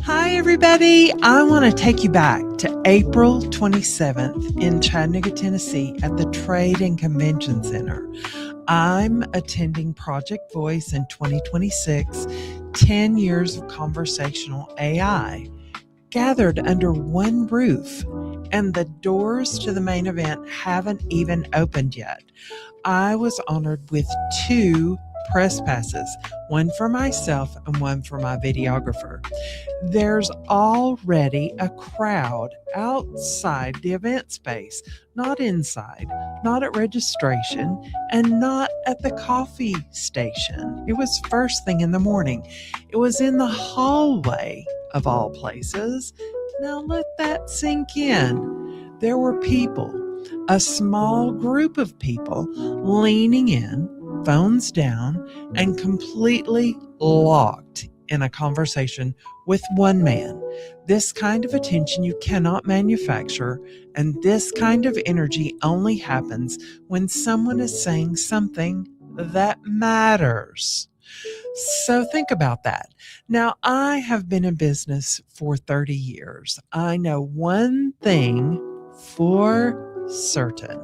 Hi, everybody. I want to take you back to April 27th in Chattanooga, Tennessee at the Trade and Convention Center. I'm attending Project Voice in 2026, 10 years of conversational AI, gathered under one roof, and the doors to the main event haven't even opened yet. I was honored with 2 press passes, one for myself and one for my videographer. There's already a crowd outside the event space, not inside, not at registration, and not at the coffee station. It was first thing in the morning. It was in the hallway, of all places. Now let that sink in. There were people, a small group of people, leaning in, phones down, and completely locked in a conversation with one man. This kind of attention you cannot manufacture, and this kind of energy only happens when someone is saying something that matters. So think about that. Now, I have been in business for 30 years. I know one thing for certain.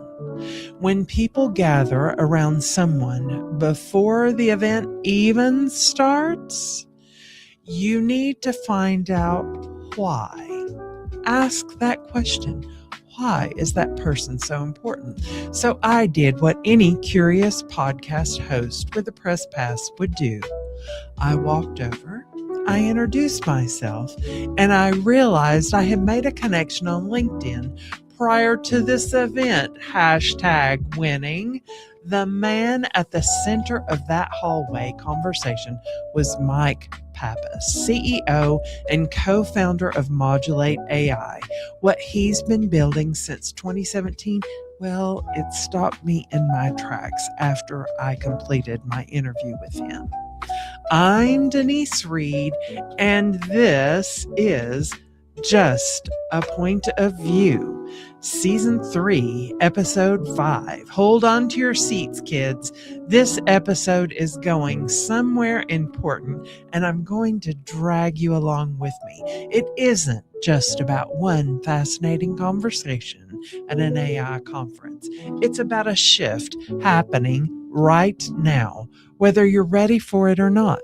When people gather around someone before the event even starts, you need to find out why. Ask that question. Why is that person so important? So I did what any curious podcast host with a press pass would do. I walked over, I introduced myself, and I realized I had made a connection on LinkedIn prior to this event, #winning. The man at the center of that hallway conversation was Mike Pappas, CEO and co-founder of Modulate AI. What he's been building since 2017, well, it stopped me in my tracks after I completed my interview with him. I'm Denise Reed, and this is Just a Point of View, Season 3, Episode 5. Hold on to your seats, kids. This episode is going somewhere important, and I'm going to drag you along with me. It isn't just about one fascinating conversation at an AI conference. It's about a shift happening right now, whether you're ready for it or not.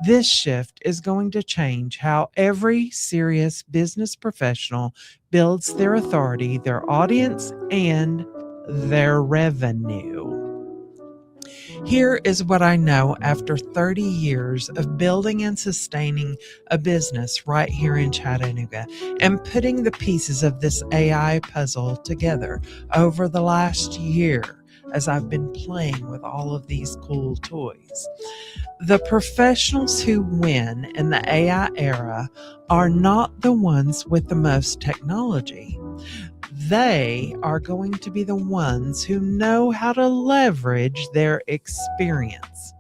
This shift is going to change how every serious business professional builds their authority, their audience, and their revenue. Here is what I know after 30 years of building and sustaining a business right here in Chattanooga and putting the pieces of this AI puzzle together over the last year as I've been playing with all of these cool toys. The professionals who win in the AI era are not the ones with the most technology. They are going to be the ones who know how to leverage their experience,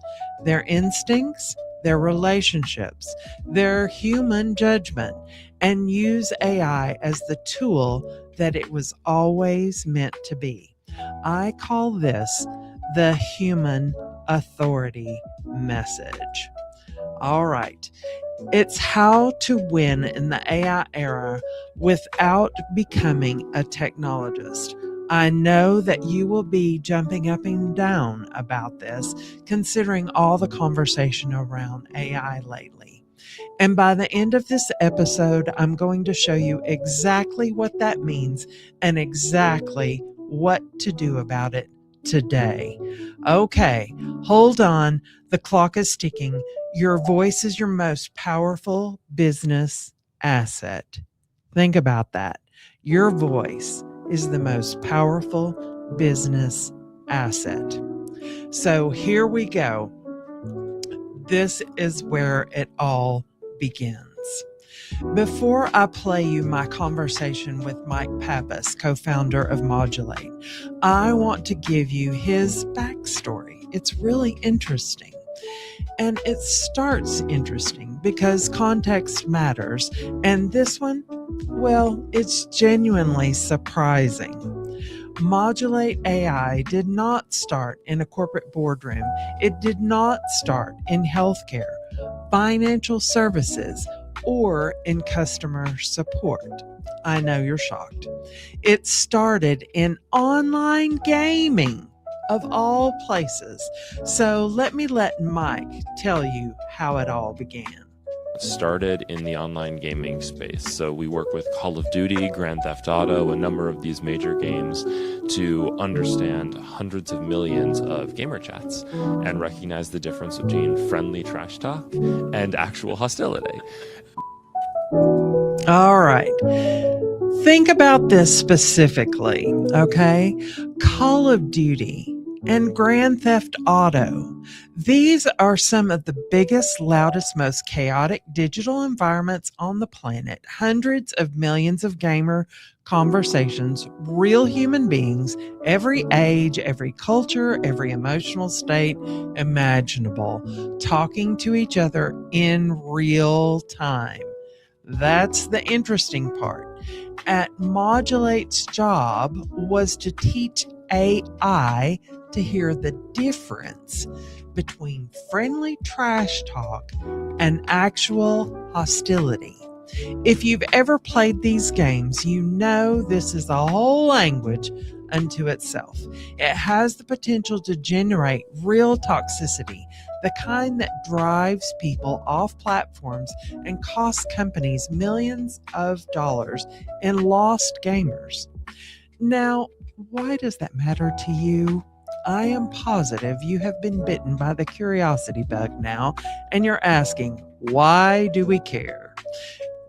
their instincts, their relationships, their human judgment, and use AI as the tool that it was always meant to be. I call this the human authority message. All right. It's how to win in the AI era without becoming a technologist. I know that you will be jumping up and down about this, considering all the conversation around AI lately. And by the end of this episode, I'm going to show you exactly what that means and exactly what to do about it today. Okay, hold on. The clock is ticking. Your voice is your most powerful business asset. Think about that. Your voice is the most powerful business asset. So here we go. This is where it all begins. Before I play you my conversation with Mike Pappas, co-founder of Modulate, I want to give you his backstory. It's really interesting. And it starts interesting because context matters. And this one, well, it's genuinely surprising. Modulate AI did not start in a corporate boardroom. It did not start in healthcare, financial services, or in customer support. I know you're shocked. It started in online gaming, of all places. So let Mike tell you how it all began. Started in the online gaming space. So we work with Call of Duty, Grand Theft Auto, a number of these major games to understand hundreds of millions of gamer chats and recognize the difference between friendly trash talk and actual hostility. All right. Think about this specifically, okay? Call of Duty and Grand Theft Auto. These are some of the biggest, loudest, most chaotic digital environments on the planet. Hundreds of millions of gamer conversations, real human beings, every age, every culture, every emotional state imaginable, talking to each other in real time. That's the interesting part. At Modulate's job was to teach AI to hear the difference between friendly trash talk and actual hostility. If you've ever played these games, you know this is a whole language unto itself. It has the potential to generate real toxicity, the kind that drives people off platforms and costs companies millions of dollars in lost gamers. Now, why does that matter to you? I am positive you have been bitten by the curiosity bug now, and you're asking, why do we care?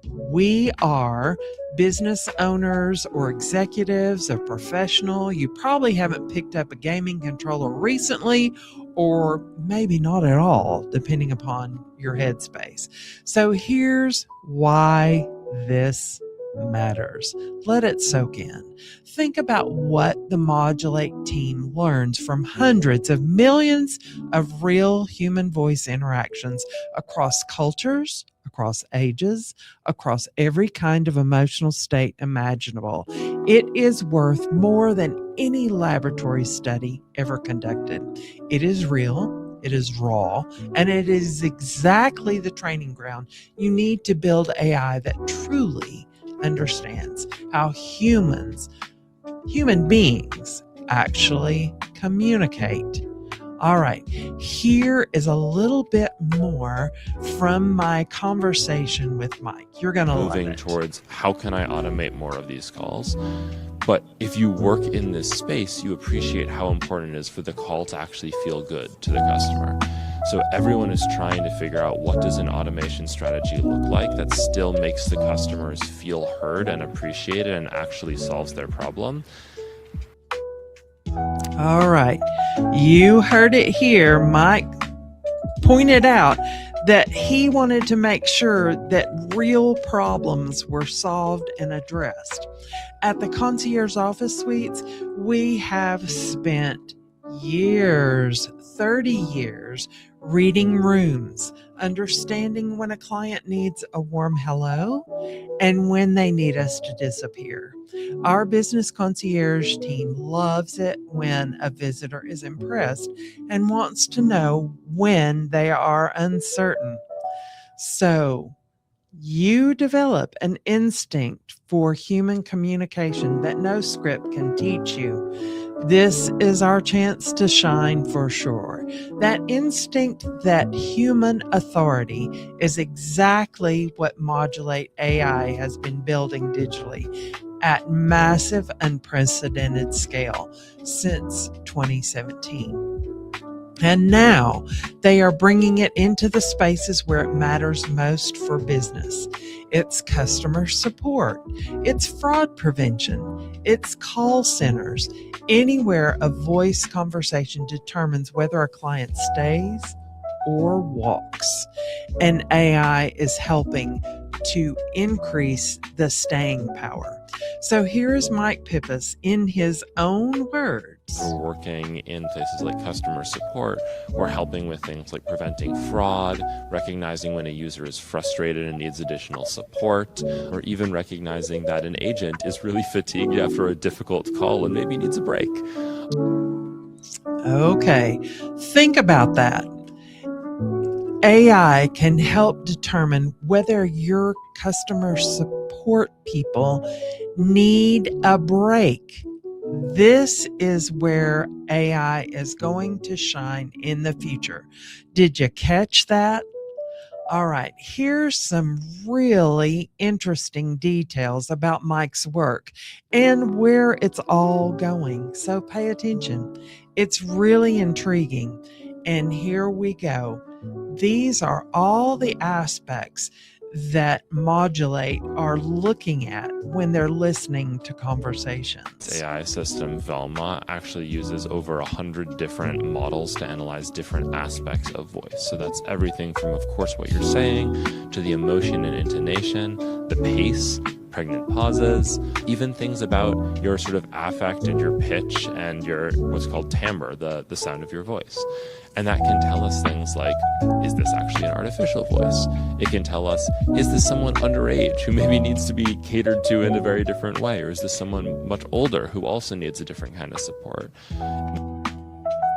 We are business owners or executives or professional. You probably haven't picked up a gaming controller recently, or maybe not at all, depending upon your headspace. So here's why this matters. Let it soak in. Think about what the Modulate team learns from hundreds of millions of real human voice interactions across cultures, across ages, across every kind of emotional state imaginable. It is worth more than any laboratory study ever conducted. It is real, it is raw, and it is exactly the training ground you need to build AI that truly understands how human beings actually communicate. All right, here is a little bit more from my conversation with Mike. You're going to love it. Moving towards how can I automate more of these calls? But if you work in this space, you appreciate how important it is for the call to actually feel good to the customer. So everyone is trying to figure out, what does an automation strategy look like that still makes the customers feel heard and appreciated and actually solves their problem? All right. You heard it here. Mike pointed out that he wanted to make sure that real problems were solved and addressed. At the Concierge Office Suites, we have spent years, 30 years, reading rooms, understanding when a client needs a warm hello and when they need us to disappear. Our business concierge team loves it when a visitor is impressed and wants to know when they are uncertain. So you develop an instinct for human communication that no script can teach you. This is our chance to shine for sure. That instinct, that human authority, is exactly what Modulate AI has been building digitally at massive, unprecedented scale since 2017. And now they are bringing it into the spaces where it matters most for business. It's customer support, it's fraud prevention, it's call centers, anywhere a voice conversation determines whether a client stays or walks. And AI is helping to increase the staying power. So here is Mike Pappas in his own words. We're working in places like customer support. We're helping with things like preventing fraud, recognizing when a user is frustrated and needs additional support, or even recognizing that an agent is really fatigued after a difficult call and maybe needs a break. Okay, think about that. AI can help determine whether your customer support people need a break. This is where AI is going to shine in the future. Did you catch that? All right, here's some really interesting details about Mike's work and where it's all going. So pay attention. It's really intriguing. And here we go. These are all the aspects that Modulate are looking at when they're listening to conversations. AI system Velma actually uses over 100 different models to analyze different aspects of voice. So that's everything from, of course, what you're saying to the emotion and intonation, the pace, pregnant pauses, even things about your sort of affect and your pitch and your what's called timbre, the sound of your voice. And that can tell us things like, is this actually an artificial voice? It can tell us, is this someone underage who maybe needs to be catered to in a very different way? Or is this someone much older who also needs a different kind of support?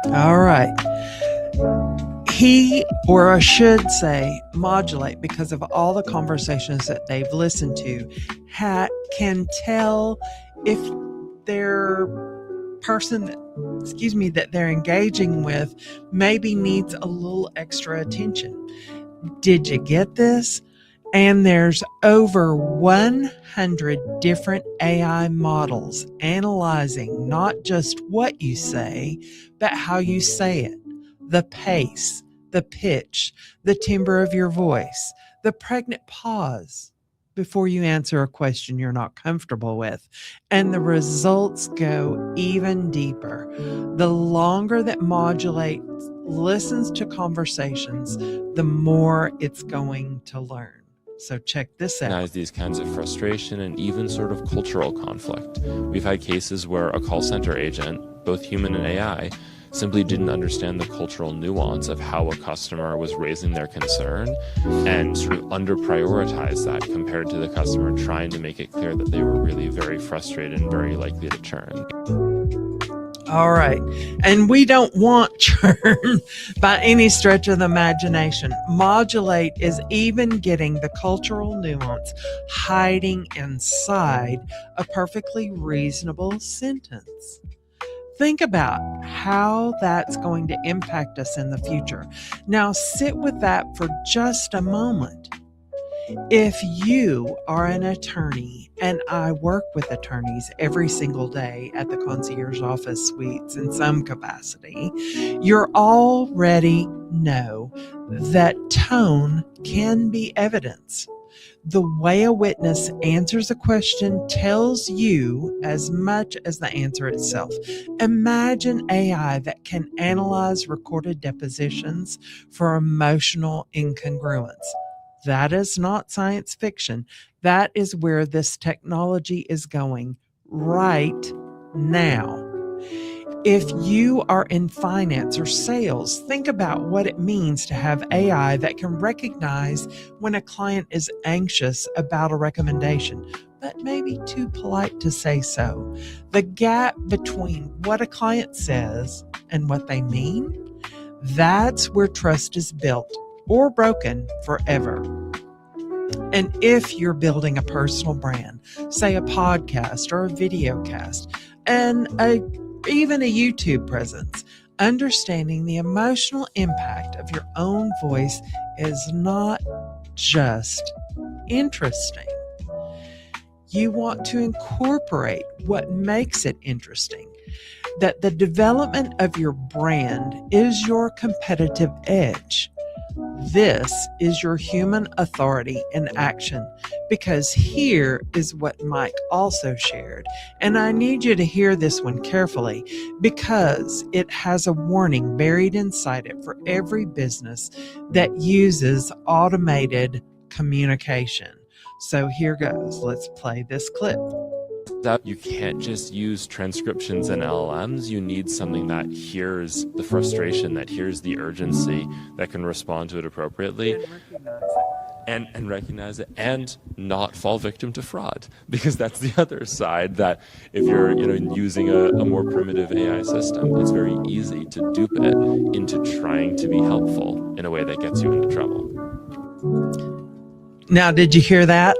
All right. He, or I should say, Modulate, because of all the conversations that they've listened to, can tell if their person, that they're engaging with maybe needs a little extra attention. Did you get this? And there's over 100 different AI models analyzing not just what you say, but how you say it, the pace, the pitch, the timbre of your voice, the pregnant pause before you answer a question you're not comfortable with. And the results go even deeper. The longer that Modulate listens to conversations, the more it's going to learn. So check this out. Recognize these kinds of frustration and even sort of cultural conflict. We've had cases where a call center agent, both human and AI, simply didn't understand the cultural nuance of how a customer was raising their concern and sort of under-prioritized that compared to the customer trying to make it clear that they were really very frustrated and very likely to churn. All right. And we don't want churn by any stretch of the imagination. Modulate is even getting the cultural nuance hiding inside a perfectly reasonable sentence. Think about how that's going to impact us in the future. Now sit with that for just a moment. If you are an attorney, and I work with attorneys every single day at the concierge office suites in some capacity, you already know that tone can be evidence. The way a witness answers a question tells you as much as the answer itself. Imagine AI that can analyze recorded depositions for emotional incongruence. That is not science fiction. That is where this technology is going right now. If you are in finance or sales, think about what it means to have AI that can recognize when a client is anxious about a recommendation, but maybe too polite to say so. The gap between what a client says and what they mean, that's where trust is built or broken forever. And if you're building a personal brand, say a podcast or a video cast, and even a YouTube presence, understanding the emotional impact of your own voice is not just interesting. You want to incorporate what makes it interesting, that the development of your brand is your competitive edge. This is your human authority in action, because here is what Mike also shared. And I need you to hear this one carefully because it has a warning buried inside it for every business that uses automated communication. So here goes. Let's play this clip. You can't just use transcriptions and LLMs. You need something that hears the frustration, that hears the urgency, that can respond to it appropriately. and recognize it and not fall victim to fraud, because that's the other side, that if you're using a more primitive AI system, it's very easy to dupe it into trying to be helpful in a way that gets you into trouble. Now, did you hear that?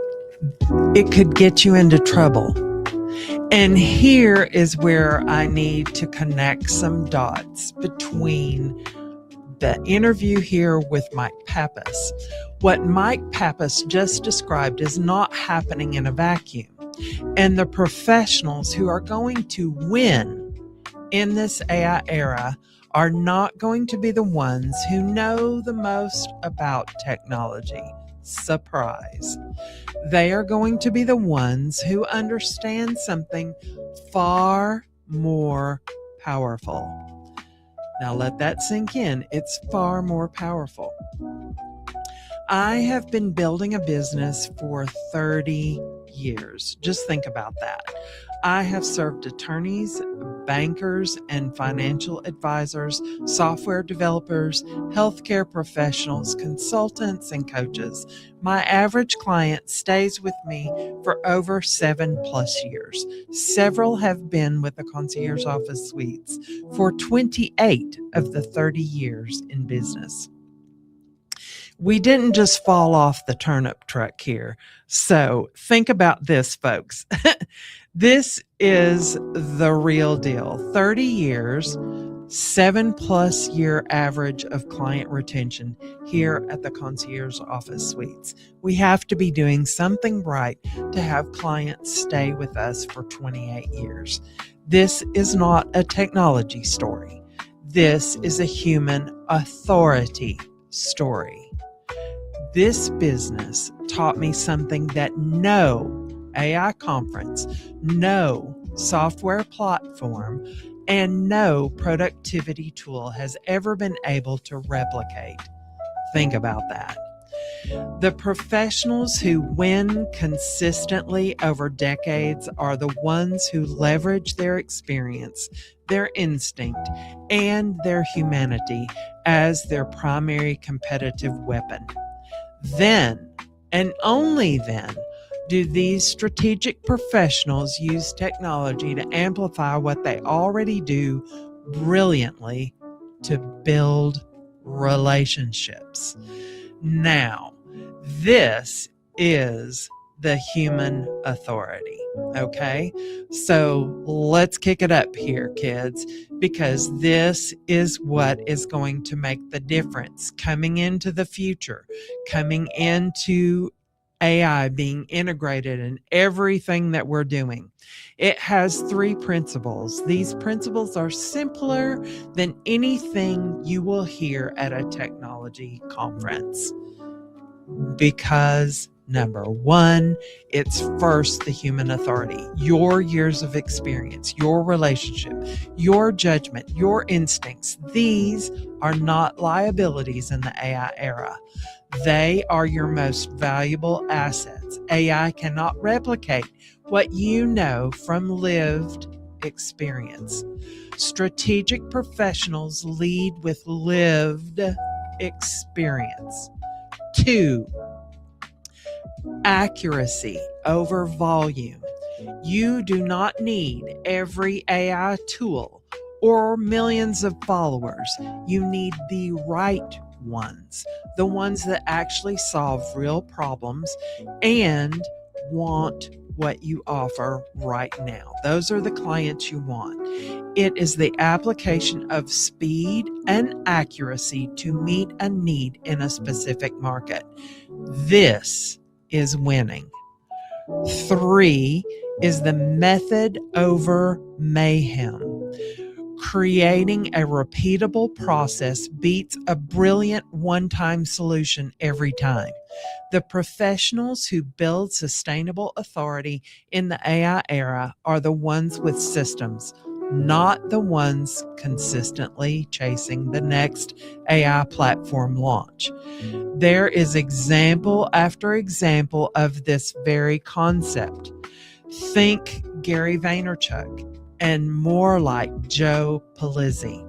It could get you into trouble. And here is where I need to connect some dots between the interview here with Mike Pappas. What Mike Pappas just described is not happening in a vacuum. And the professionals who are going to win in this AI era are not going to be the ones who know the most about technology. Surprise. They are going to be the ones who understand something far more powerful. Now let that sink in. It's far more powerful. I have been building a business for 30 years. Just think about that. I have served attorneys, bankers, and financial advisors, software developers, healthcare professionals, consultants, and coaches. My average client stays with me for over 7+ years. Several have been with the Concierge Office Suites for 28 of the 30 years in business. We didn't just fall off the turnip truck here. So think about this, folks. This is the real deal. 30 years, 7+ year average of client retention here at the Concierge Office Suites. We have to be doing something right to have clients stay with us for 28 years. This is not a technology story. This is a human authority story. This business taught me something that no AI conference, no software platform, and no productivity tool has ever been able to replicate. Think about that. The professionals who win consistently over decades are the ones who leverage their experience, their instinct, and their humanity as their primary competitive weapon. Then, and only then, do these strategic professionals use technology to amplify what they already do brilliantly to build relationships. Now, this is the human authority, okay? So let's kick it up here, kids, because this is what is going to make the difference coming into the future, coming into AI being integrated in everything that we're doing. It has 3 principles. These principles are simpler than anything you will hear at a technology conference. Because number 1, it's first the human authority, your years of experience, your relationship, your judgment, your instincts. These are not liabilities in the AI era. They are your most valuable assets. AI cannot replicate what you know from lived experience. Strategic professionals lead with lived experience. 2, accuracy over volume. You do not need every AI tool or millions of followers. You need the right ones, the ones that actually solve real problems and want what you offer right now. Those are the clients you want. It is the application of speed and accuracy to meet a need in a specific market. This is winning. 3 is the method over mayhem. Creating a repeatable process beats a brilliant one-time solution every time. The professionals who build sustainable authority in the AI era are the ones with systems, not the ones consistently chasing the next AI platform launch. There is example after example of this very concept. Think Gary Vaynerchuk and more like Joe Pulizzi.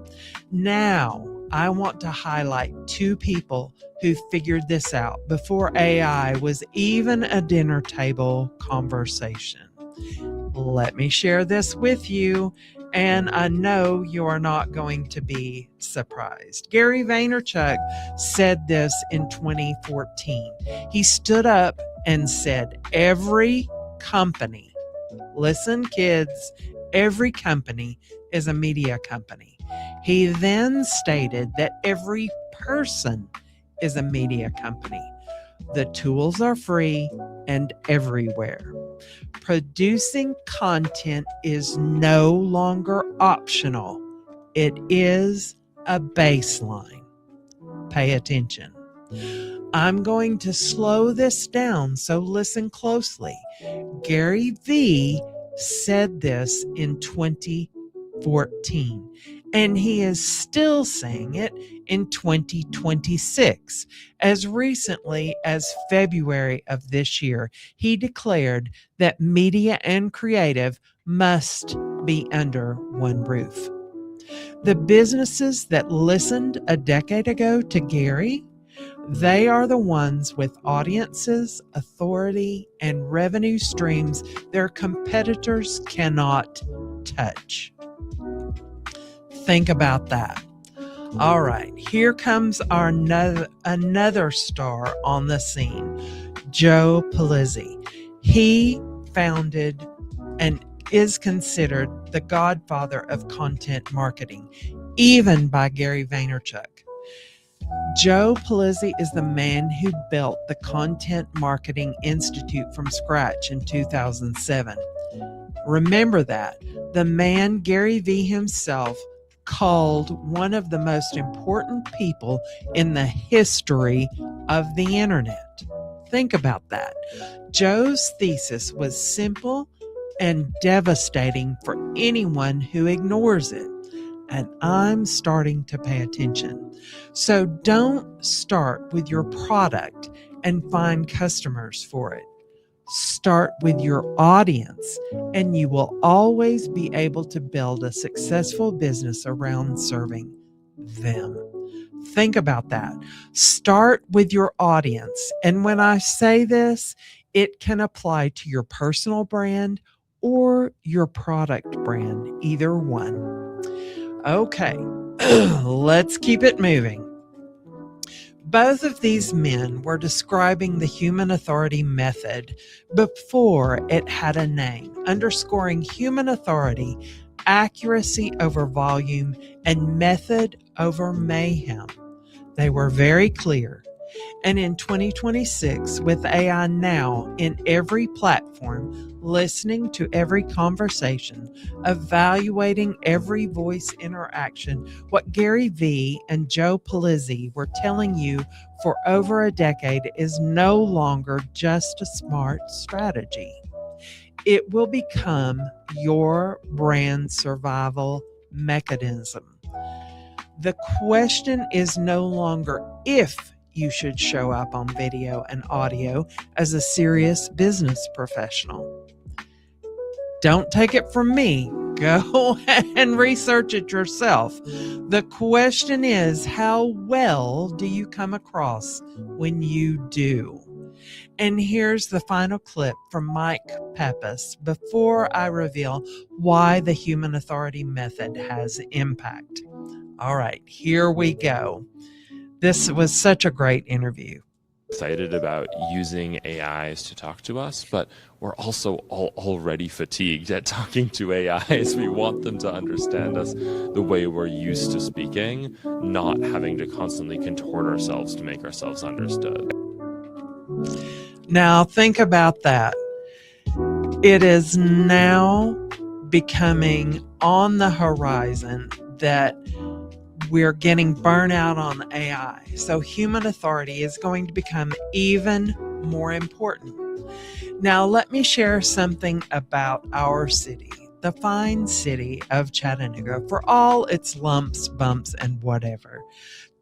Now, I want to highlight 2 people who figured this out before AI was even a dinner table conversation. Let me share this with you, and I know you are not going to be surprised. Gary Vaynerchuk said this in 2014. He stood up and said, every company, listen kids, every company is a media company. He then stated that every person is a media company. The tools are free and everywhere. Producing content is no longer optional. It is a baseline. Pay attention. I'm going to slow this down, so listen closely. Gary V said this in 2014, and he is still saying it in 2026. As recently as February of this year, he declared that media and creative must be under one roof. The businesses that listened a decade ago to Gary, they are the ones with audiences, authority, and revenue streams their competitors cannot touch. Think about that. All right, here comes our another star on the scene, Joe Pulizzi. He founded and is considered the godfather of content marketing, even by Gary Vaynerchuk. Joe Pulizzi is the man who built the Content Marketing Institute from scratch in 2007. Remember that. The man Gary V himself called one of the most important people in the history of the internet. Think about that. Joe's thesis was simple and devastating for anyone who ignores it. And I'm starting to pay attention. So don't start with your product and find customers for it. Start with your audience, and you will always be able to build a successful business around serving them. Think about that. Start with your audience. And when I say this, it can apply to your personal brand or your product brand, either one. Okay, let's keep it moving. Both of these men were describing the human authority method before it had a name, underscoring human authority, accuracy over volume, and method over mayhem. They were very clear. And in 2026, with AI now in every platform, listening to every conversation, evaluating every voice interaction, what Gary V and Joe Pulizzi were telling you for over a decade is no longer just a smart strategy. It will become your brand survival mechanism. The question is no longer if you should show up on video and audio as a serious business professional. Don't take it from me. Go and research it yourself. The question is, how well do you come across when you do? And here's the final clip from Mike Pappas before I reveal why the human authority method has impact. All right, here we go. This was such a great interview. Excited about using AIs to talk to us, but we're also already fatigued at talking to AIs. We want them to understand us the way we're used to speaking, not having to constantly contort ourselves to make ourselves understood. Now think about that. It is now becoming on the horizon that we're getting burnout on AI. So human authority is going to become even more important. Now, let me share something about our city, the fine city of Chattanooga, for all its lumps, bumps, and whatever.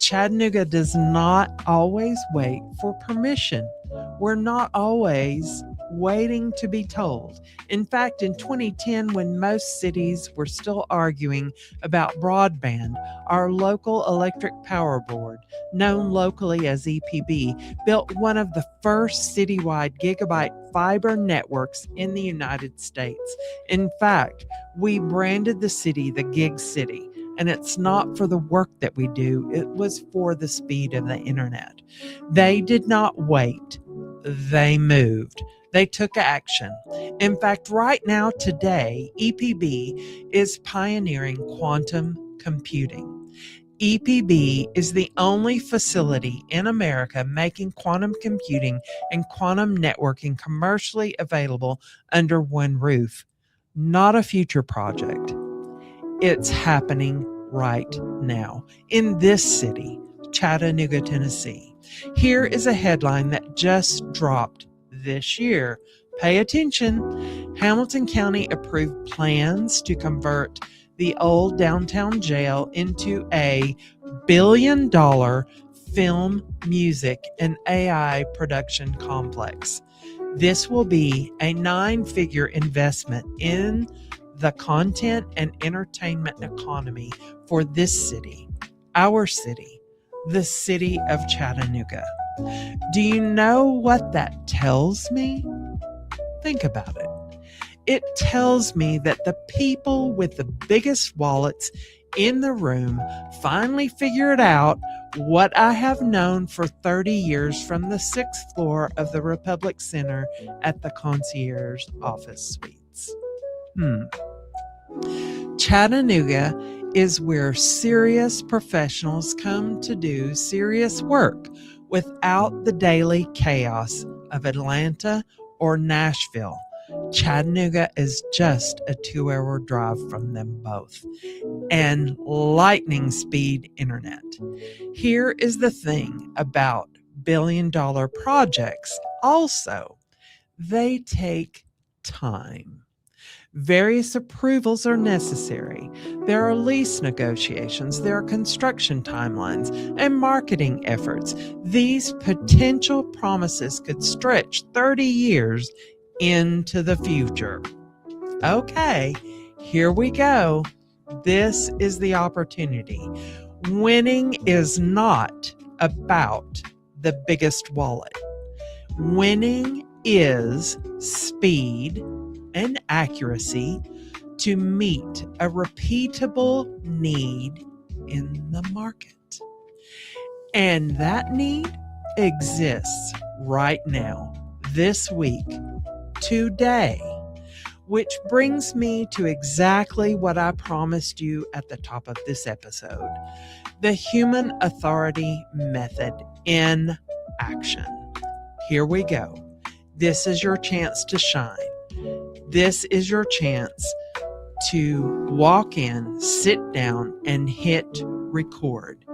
Chattanooga does not always wait for permission. We're not always waiting to be told. In fact, in 2010, when most cities were still arguing about broadband, our local electric power board, known locally as EPB, built one of the first citywide gigabit fiber networks in the United States. In fact, we branded the city the Gig City. And it's not for the work that we do, it was for the speed of the internet. They did not wait, they moved. They took action. In fact, right now, today, EPB is pioneering quantum computing. EPB is the only facility in America making quantum computing and quantum networking commercially available under one roof. Not a future project. It's happening right now in this city, Chattanooga, Tennessee. Here is a headline that just dropped this year. Pay attention. Hamilton County approved plans to convert the old downtown jail into a $1 billion film, music, and AI production complex. This will be a 9-figure investment in the content and entertainment economy for this city, our city, the city of Chattanooga. Do you know what that tells me? Think about it. It tells me that the people with the biggest wallets in the room finally figured out what I have known for 30 years from the 6th floor of the Republic Center at the concierge office suites. Chattanooga is where serious professionals come to do serious work without the daily chaos of Atlanta or Nashville. Chattanooga is just a 2-hour drive from them both, and lightning speed internet. Here is the thing about $1 billion projects also. They take time. Various approvals are necessary. There are lease negotiations, there are construction timelines, and marketing efforts. These potential promises could stretch 30 years into the future. Okay, here we go. This is the opportunity. Winning is not about the biggest wallet. Winning is speed and accuracy to meet a repeatable need in the market. And that need exists right now, this week, today, which brings me to exactly what I promised you at the top of this episode: the human authority method in action. Here we go. This is your chance to shine. This is your chance to walk in, sit down, and hit record.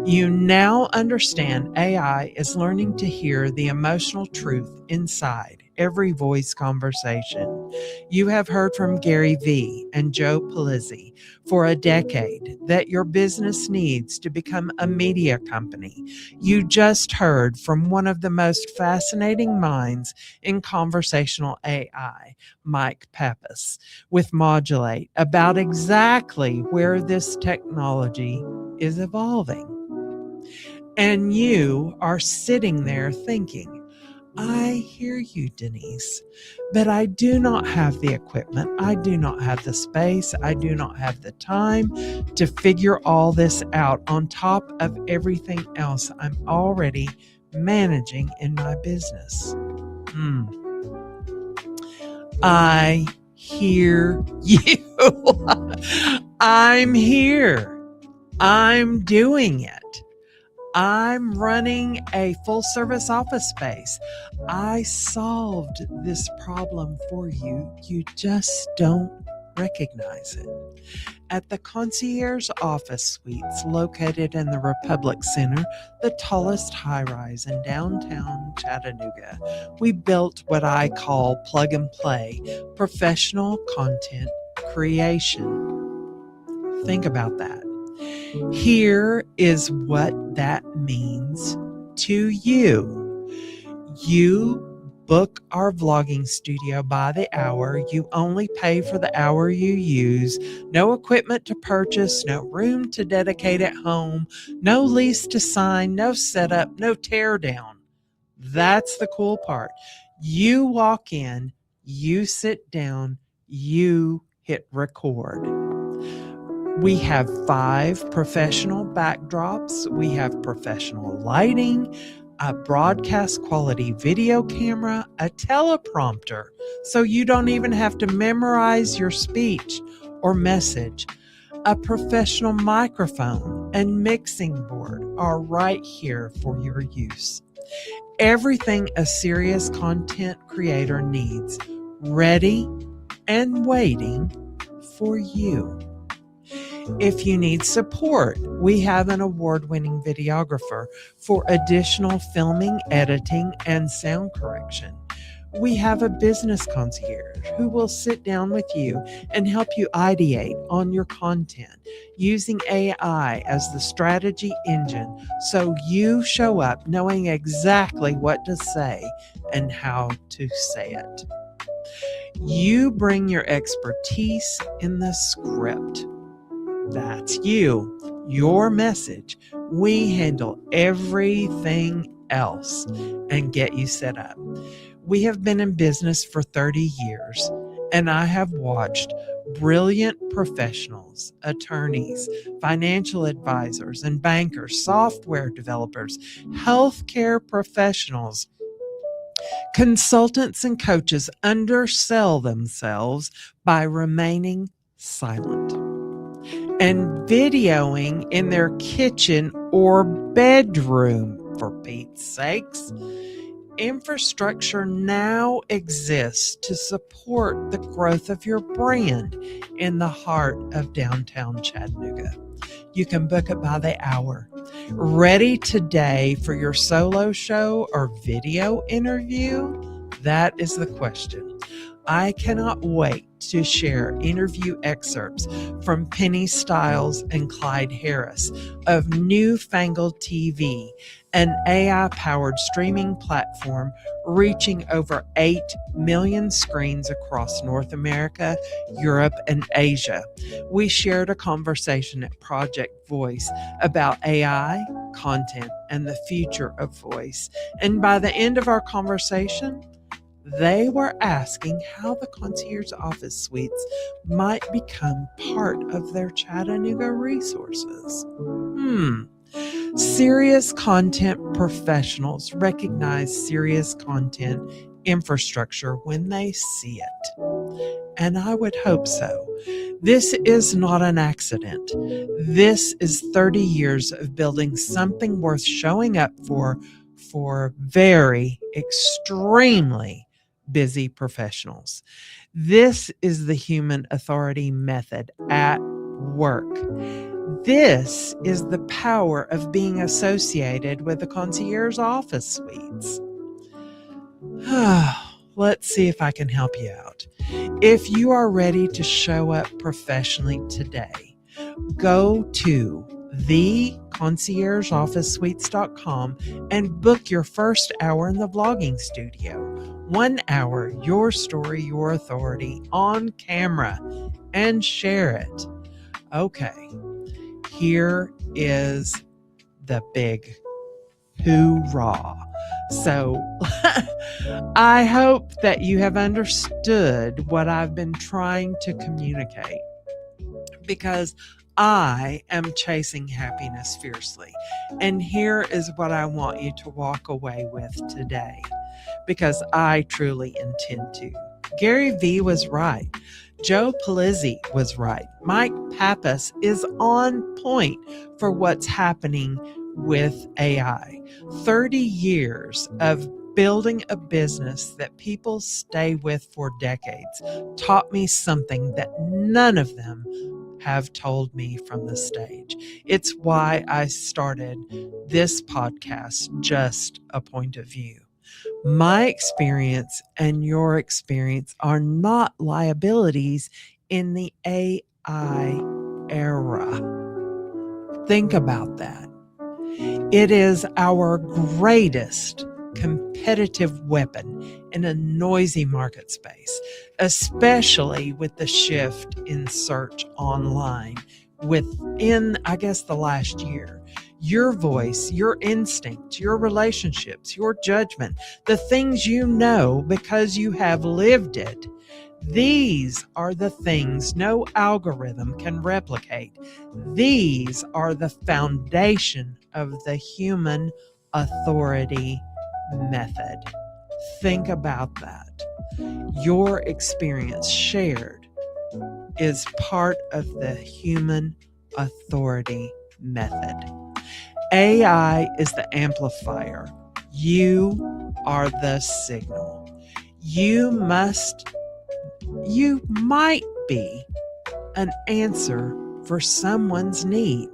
You now understand AI is learning to hear the emotional truth inside every voice conversation. You have heard from Gary Vee and Joe Pulizzi for a decade that your business needs to become a media company. You just heard from one of the most fascinating minds in conversational AI, Mike Pappas, with Modulate, about exactly where this technology is evolving. And you are sitting there thinking, I hear you, Denise, but I do not have the equipment. I do not have the space. I do not have the time to figure all this out on top of everything else I'm already managing in my business. I hear you. I'm here. I'm doing it. I'm running a full service office space. I solved this problem for you. You just don't recognize it. At the concierge office suites located in the Republic Center, the tallest high-rise in downtown Chattanooga, we built what I call plug and play professional content creation. Think about that. Here is what that means to you. You Book our vlogging studio by the hour. You only pay for the hour you use. No equipment to purchase, no room to dedicate at home, no lease to sign, no setup, no tear down. That's the cool part. You walk in, you sit down, you hit record. We have 5 professional backdrops. We have professional lighting, a broadcast quality video camera, a teleprompter, so you don't even have to memorize your speech or message. A professional microphone and mixing board are right here for your use. Everything a serious content creator needs, ready and waiting for you. If you need support, we have an award-winning videographer for additional filming, editing, and sound correction. We have a business concierge who will sit down with you and help you ideate on your content using AI as the strategy engine so you show up knowing exactly what to say and how to say it. You bring your expertise in the script. That's you, your message. We handle everything else and get you set up. We have been in business for 30 years, and I have watched brilliant professionals, attorneys, financial advisors, and bankers, software developers, healthcare professionals, consultants, and coaches undersell themselves by remaining silent and videoing in their kitchen or bedroom, for Pete's sakes. Infrastructure now exists to support the growth of your brand in the heart of downtown Chattanooga. You can book it by the hour. Ready today for your solo show or video interview? That is the question. I cannot wait to share interview excerpts from Penny Stiles and Clyde Harris of Newfangled TV, an AI-powered streaming platform reaching over 8 million screens across North America, Europe, and Asia. We shared a conversation at Project Voice about AI, content, and the future of voice. And by the end of our conversation, they were asking how the concierge office suites might become part of their Chattanooga resources. Serious content professionals recognize serious content infrastructure when they see it. And I would hope so. This is not an accident. This is 30 years of building something worth showing up for very extremely busy professionals. This is the human authority method at work. This is the power of being associated with the concierge office suites. Let's see if I can help you out. If you are ready to show up professionally today, go to theconciergeofficesuites.com and book your first hour in the vlogging studio. 1 hour, your story, your authority, on camera, and share it. Okay, here is the big hoorah. So I hope that you have understood what I've been trying to communicate, because I am chasing happiness fiercely. And here is what I want you to walk away with today, because I truly intend to. Gary Vee was right. Joe Pulizzi was right. Mike Pappas is on point for what's happening with AI. 30 years of building a business that people stay with for decades taught me something that none of them have told me from the stage. It's why I started this podcast, Just a Point of View. My experience and your experience are not liabilities in the AI era. Think about that. It is our greatest competitive weapon in a noisy market space, especially with the shift in search online within, I guess, the last year. Your voice, your instincts, your relationships, your judgment, the things you know because you have lived it. These are the things no algorithm can replicate. These are the foundation of the human authority method. Think about that. Your experience shared is part of the human authority method. AI is the amplifier. You are the signal. You might be an answer for someone's need.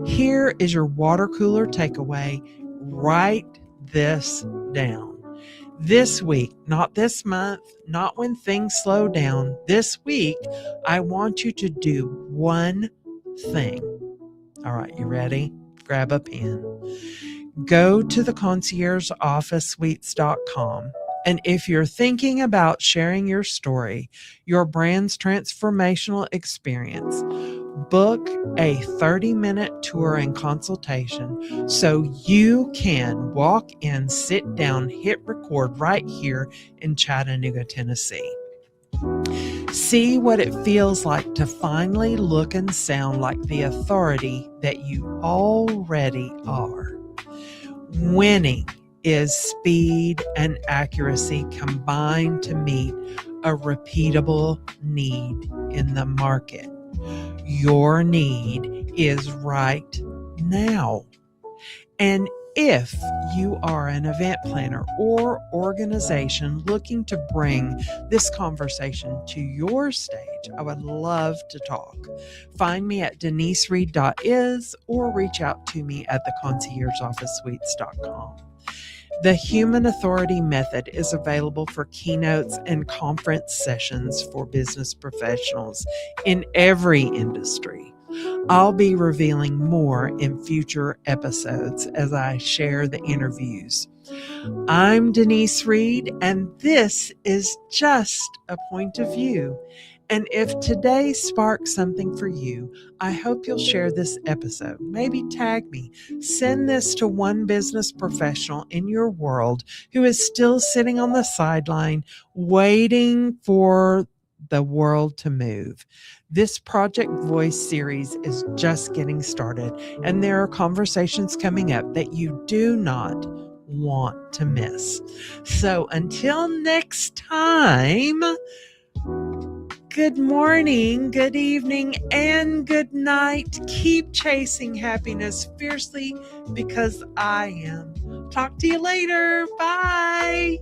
Here is your water cooler takeaway. Write this down. This week, not this month, not when things slow down. This week, I want you to do one thing. All right, you ready? Grab a pen. Go to the conciergeofficesuites.com. And if you're thinking about sharing your story, your brand's transformational experience, book a 30-minute tour and consultation so you can walk in, sit down, hit record right here in Chattanooga, Tennessee. See what it feels like to finally look and sound like the authority that you already are. Winning is speed and accuracy combined to meet a repeatable need in the market. Your need is right now. And if you are an event planner or organization looking to bring this conversation to your stage, I would love to talk. Find me at DeniseReed.is or reach out to me at theconciergeofficesuites.com. The Human Authority Method is available for keynotes and conference sessions for business professionals in every industry. I'll be revealing more in future episodes as I share the interviews. I'm Denise Reed, and this is just a point of view. And if today sparked something for you, I hope you'll share this episode. Maybe tag me. Send this to one business professional in your world who is still sitting on the sideline waiting for the world to move. This Project Voice series is just getting started, and there are conversations coming up that you do not want to miss. So until next time, good morning, good evening, and good night. Keep chasing happiness fiercely because I am. Talk to you later. Bye.